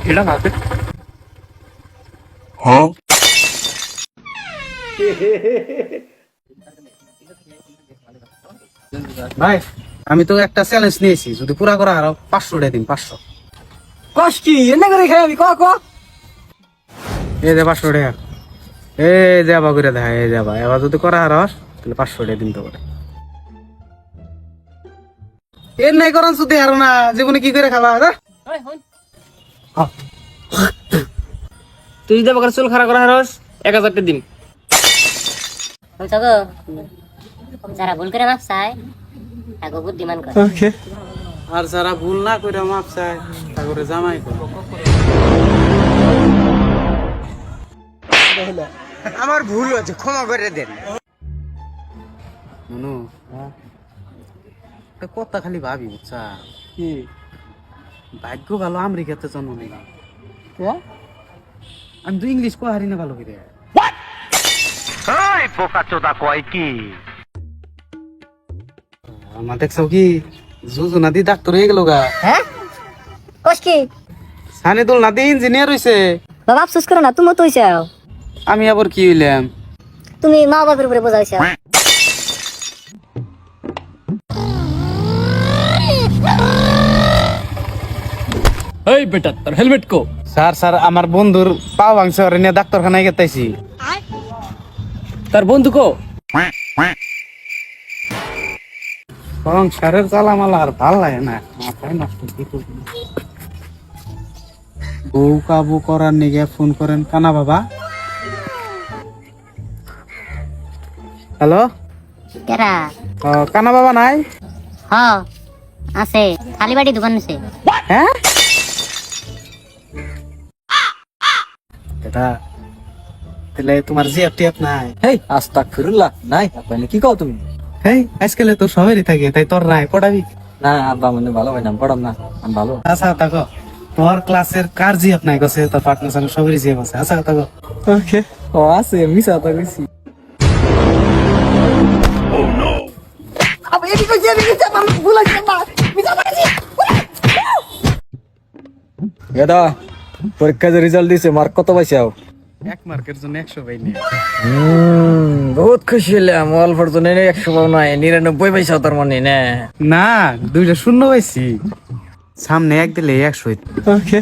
এটা না ভাই আমি তো একটা চ্যালেঞ্জ নিয়েছি, যদি পুরা করা আরো 500 টাকা দিন। 500 কস কি এনে করে খাই আমি ক এই যে 500 টাকা, এই যাবা করে দেখা, এই যাবা এবার যদি করা হারস তাহলে 500 টাকা দিন তো করে। এর নাই করান শুধু আরো না, জীবনে কি করে খাবা? তুই যদি আমাকে চুল খারাপ করা হারস 1000 টাকা দিন। বুঝছো গো, যারা ভুল করে মাপ চায় তাকে বুদ্ধিমান করে। ওকে, আর যারা ভুল না করে মাপ চায় তা করে জামাই করে। আমার ভুল হয়েছে, ক্ষমা করে দেন। মনু একটা কথা খালি ভাবি, বুঝছা? কি ভাগ্য ভালো আমেরিকাতে জন্ম নিলাম। আমি তো ইংলিশ কো হারি না ভালো করে। আমার দেখছো কি জুজু নাদি ডাক্তার হয়ে গেল গা। হ্যাঁ কস কি সানিদুল নাদি ইঞ্জিনিয়ার হইছে। বাবা আফসোস করো না, তুমি তো হইছাও। আমি আবার কি হইলাম? তুমি মা বাবার উপরে বোঝা হইছাও। এই বেটা তোর হেলমেট কো? স্যার স্যার আমার বন্ধুর পা ভাঙছে, ওরে নিয়ে ডাক্তারখানায় গেতাইছি। তার বন্ধু কো? সংসারের জ্বালামালা আর ভাল লাগে না, মাথায় নষ্ট। কি করবো? বউ কাবু করার নিগে ফোন করেন কানা বাবা। হ্যালো, কেরা? কানা বাবা নাই? হ আছে, খালি বাড়ি দোকান আছে। হ্যাঁ এটা তাহলে তোমার জিএফ টিএফ নাই? হেই আস্তাগফিরুল্লাহ, নাই আপনি কি কও তুমি? হেই আজকাল তো সবারই থাকে, তাই তোর নাই পড়াবি? না আব্বা মানে ভালো হয় না, পড়াম না, আমি ভালো। আচ্ছা তাকো তোর ক্লাসের কার জিএফ নাই গছে? তোর পার্টনার সঙ্গে সবারই জিএফ আছে। আচ্ছা তাকো ওকে। ও আছে, মিছা তো কইছি। দাদা পরীক্ষা যে রেজাল্ট দিছে, মার্ক কত পাইছাও? 1 মার্কের জন্য 100 পাই নি। বহুত খুশি হলাম। অল্পর জন্য 100 পাও নাই, 99 পাইছাও তার মানে না? না, 2টা শূন্য পাইছি, সামনে 1 দিলে 100। ওকে।